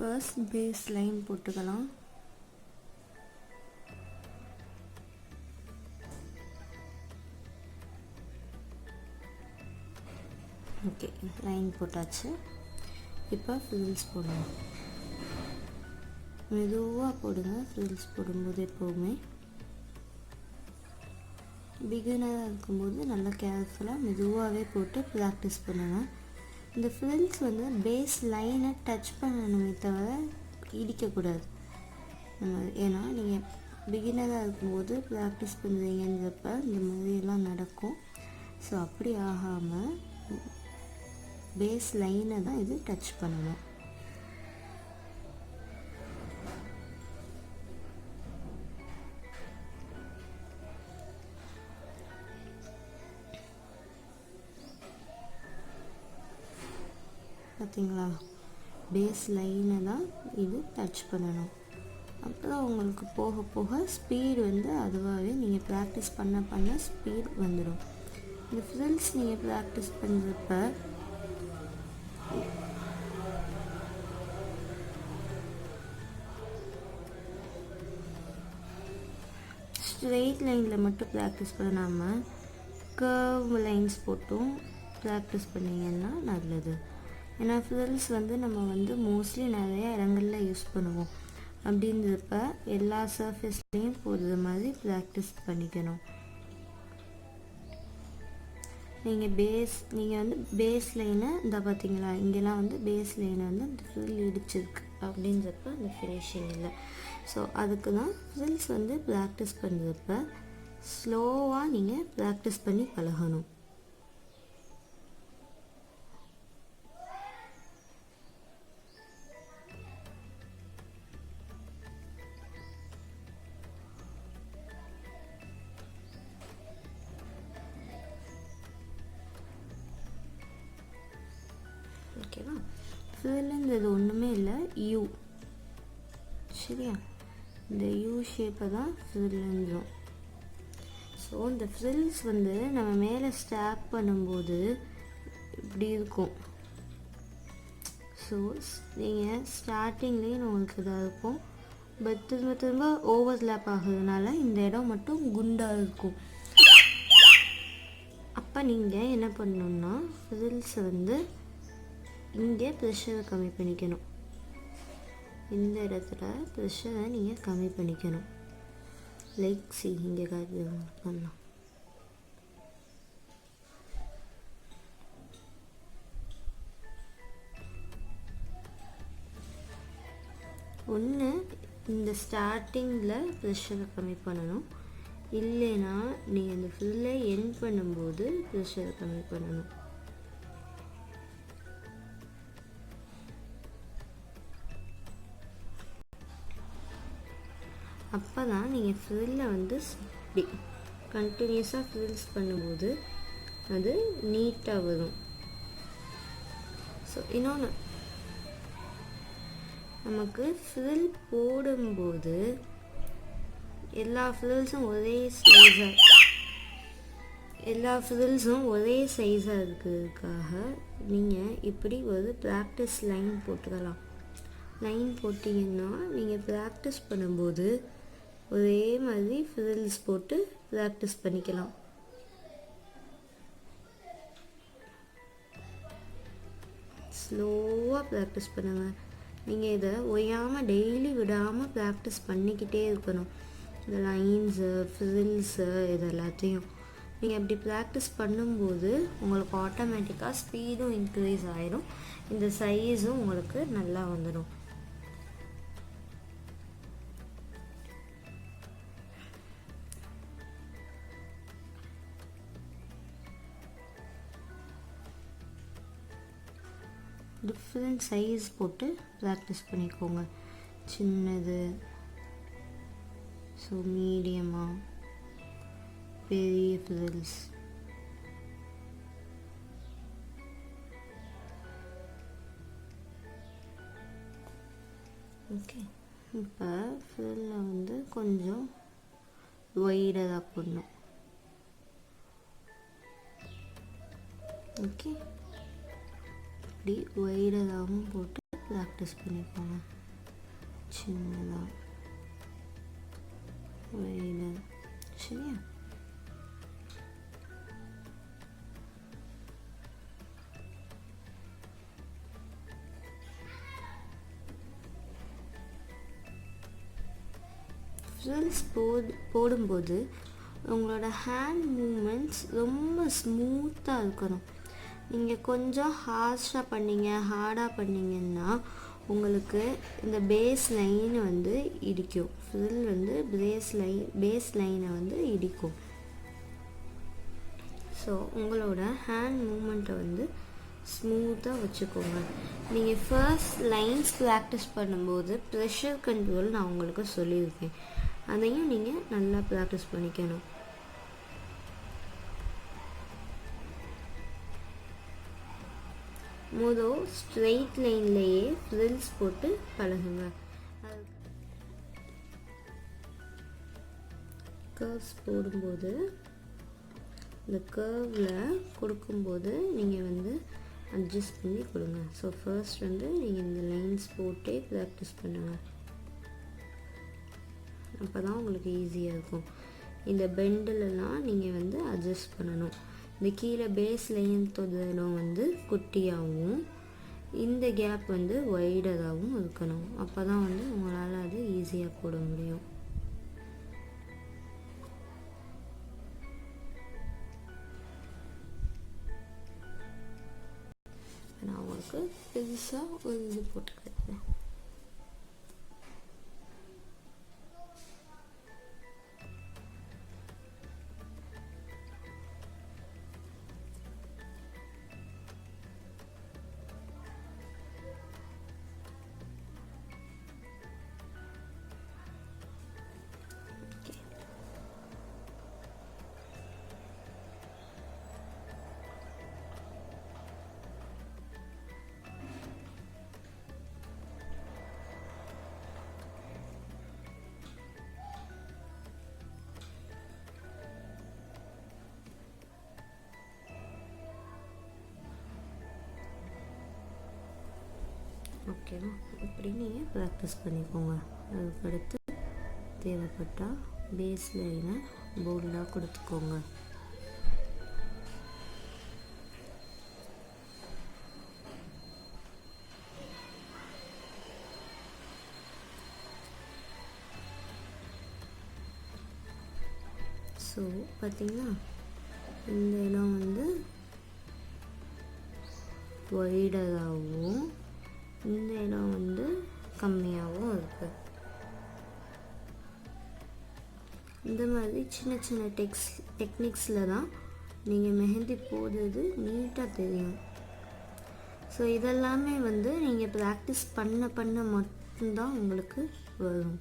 First base line போட்டுக்கலாம். Okay, line போட்டாச்சு. இப்போ ஃப்ரில்ஸ் போடணும். மெதுவாக போடுங்க. ஃப்ரில்ஸ் போடும்போது எப்போவுமே பிகினராக இருக்கும்போது நல்லா கேர்ஃபுல்லாக மெதுவாகவே போட்டு ப்ராக்டிஸ் பண்ணணும். இந்த ஃப்ரில்ஸ் வந்து பேஸ் லைனை டச் பண்ணணுமே தவிர இடிக்கக்கூடாது. ஏன்னா நீங்கள் பிகினராக இருக்கும்போது ப்ராக்டிஸ் பண்ணுறீங்கன்றப்ப இந்த மாதிரியெல்லாம் நடக்கும். ஸோ அப்படி ஆகாமல் பேஸ் லைனை தான் இது டச் பண்ணணும். பார்த்தீங்களா? பேஸ் லைனை தான் இது டச் பண்ணணும். அப்புறம் உங்களுக்கு போக போக ஸ்பீடு வந்து அதுவாகவே நீங்கள் ப்ராக்டிஸ் பண்ண பண்ண ஸ்பீட் வந்துடும். இந்த ஃப்ரில்ஸ் நீங்கள் ப்ராக்டிஸ் பண்ணுறப்ப ஸ்ட்ரெயிட் லைனில் மட்டும் ப்ராக்டிஸ் பண்ணாமல் கர்வ் லைன்ஸ் போட்டும் ப்ராக்டிஸ் பண்ணிங்கன்னா நல்லது. ஏன்னா ஃப்ரில்ஸ் வந்து நம்ம வந்து மோஸ்ட்லி நிறைய இடங்களில் யூஸ் பண்ணுவோம். அப்படின்றப்ப எல்லா சர்ஃபேஸ்லேயும் போடுற மாதிரி ப்ராக்டிஸ் பண்ணிக்கணும். நீங்கள் வந்து பேஸ் லைனை இந்த பார்த்தீங்களா, இங்கெல்லாம் வந்து பேஸ் லைனை வந்து அந்த ஃப்ரில் இடிச்சிருக்கு அப்படின்றப்ப அந்த ஃபினிஷிங் இல்லை. ஸோ அதுக்கு தான் ஃப்ரில்ஸ் வந்து ப்ராக்டிஸ் பண்ணுறப்ப ஸ்லோவாக நீங்கள் ப்ராக்டிஸ் பண்ணி பழகணும். ஓகேவா? ஃப்ரில்லுங்கிறது ஒன்றுமே இல்லை, யூ. சரியா? இந்த யூ ஷேப்பை தான் ஃப்ரில்லுன்றோம். ஸோ இந்த ஃப்ரில்ஸ் வந்து நம்ம மேலே ஸ்டாப் பண்ணும்போது இப்படி இருக்கும். ஸோ நீங்கள் ஸ்டார்டிங்லேயே உங்களுக்கு இதாக இருக்கும். பட் திரும்ப திரும்ப ஓவர்லேப் ஆகுறதுனால இந்த இடம் மட்டும் குண்டாக இருக்கும். அப்போ நீங்கள் என்ன பண்ணணுன்னா ஃப்ரில்ஸை வந்து இங்கே ப்ரெஷரை கம்மி பண்ணிக்கணும். இந்த இடத்துல ப்ரெஷரை நீங்கள் கம்மி பண்ணிக்கணும். லைக் இங்கே பண்ணலாம். ஒன்று இந்த ஸ்டார்டிங்கில் ப்ரெஷரை கம்மி பண்ணணும். இல்லைன்னா நீங்கள் இந்த ஃப்ரில்லை எண்ட் பண்ணும்போது ப்ரெஷரை கம்மி பண்ணணும். அப்போ தான் நீங்கள் ஃப்ரில்லை வந்து இப்படி கண்டினியூஸாக ஃப்ரில்ஸ் பண்ணும்போது அது நீட்டாக வரும். ஸோ இன்னொன்று, நமக்கு ஃப்ரில் போடும்போது எல்லா ஃப்ரில்ஸும் ஒரே சைஸாக இருக்கிறதுக்காக நீங்கள் இப்படி ஒரு ப்ராக்டிஸ் லைன் போட்டுக்கலாம். லைன் போட்டிங்கன்னா நீங்கள் ப்ராக்டிஸ் பண்ணும்போது ஒரே மாதிரி ஃப்ரில்ஸ் போட்டு ப்ராக்டிஸ் பண்ணிக்கலாம். ஸ்லோவாக ப்ராக்டிஸ் பண்ணுங்கள். நீங்கள் இதை ஓயாமல் டெய்லி விடாமல் ப்ராக்டிஸ் பண்ணிக்கிட்டே இருக்கணும். இந்த லைன்ஸு, ஃப்ரில்ஸு இது எல்லாத்தையும் நீங்கள் அப்படி ப்ராக்டிஸ் பண்ணும்போது உங்களுக்கு ஆட்டோமேட்டிக்காக ஸ்பீடும் இன்க்ரீஸ் ஆகிடும். இந்த சைஸும் உங்களுக்கு நல்லா வந்துடும். டிஃப்ரெண்ட் சைஸ் போட்டு ப்ராக்டிஸ் பண்ணிக்கோங்க. சின்னது, ஸோ மீடியமாக, பெரிய ஃப்ரில்ஸ். ஓகே, இப்போ ஃப்ரில்லை வந்து கொஞ்சம் வைடராக போடணும். ஓகே, இப்படி வைடராகவும் போட்டு ப்ராக்டிஸ் பண்ணிக்கோங்க. சின்னதாக வைடாக. சரியா? ஃப்ரில்ஸ் போடும்போது உங்களோட ஹேண்ட் மூமெண்ட்ஸ் ரொம்ப ஸ்மூத்தாக இருக்கணும். நீங்கள் கொஞ்சம் ஹார்டாக பண்ணிங்கன்னா உங்களுக்கு இந்த பேஸ் லைன் வந்து இடிக்கும். ஃப்ரில் வந்து பேஸ் லைனை வந்து இடிக்கும். ஸோ உங்களோட ஹேண்ட் மூமெண்ட்டை வந்து ஸ்மூத்தாக வச்சுக்கோங்க. நீங்கள் ஃபர்ஸ்ட் லைன்ஸ் ப்ராக்டிஸ் பண்ணும்போது ப்ரெஷர் கண்ட்ரோல் நான் உங்களுக்கு சொல்லியிருக்கேன். அதையும் நீங்கள் நல்லா ப்ராக்டிஸ் பண்ணிக்கணும். முதல் ஸ்ட்ரெயிட் லைன்லேயே ஃப்ரில்ஸ் போட்டு பழகுங்க. கர்வ்ஸ் போடும்போது இந்த கர்வில் கொடுக்கும்போது நீங்கள் வந்து அட்ஜஸ்ட் பண்ணி கொடுங்க. ஸோ ஃபர்ஸ்ட் வந்து நீங்கள் இந்த லைன்ஸ் போட்டே ப்ராக்டிஸ் பண்ணுங்கள். அப்போ தான் உங்களுக்கு ஈஸியாக இருக்கும். இந்த பெண்டிலெலாம் நீங்கள் வந்து அட்ஜஸ்ட் பண்ணணும். இந்த கீழே பேஸ் லைன் தொடும் வந்து குட்டியாகவும் இந்த கேப் வந்து வைடராகவும் இருக்கணும். அப்போ தான் வந்து உங்களால் அது ஈஸியாக போட முடியும். நான் உங்களுக்கு பெருசாக ஒரு இது போட்டுக்கிறேன். ஓகேவா? இப்படி நீங்கள் ப்ராக்டிஸ் பண்ணிக்கோங்க. அதுக்கடுத்து தேவைப்பட்டால் பேஸ் லைனை போல்டாக கொடுத்துக்கோங்க. ஸோ பார்த்திங்களா, இந்த இடம் வந்து வைடராகவும் இந்த இடம் வந்து கம்மியாகவும் இருக்குது. இந்த மாதிரி சின்ன சின்ன டெக்னிக்ஸில் தான் நீங்கள் மெஹந்தி போடுறது நீட்டாக தெரியும். ஸோ இதெல்லாமே வந்து நீங்கள் ப்ராக்டிஸ் பண்ண மட்டும்தான் உங்களுக்கு வரும்.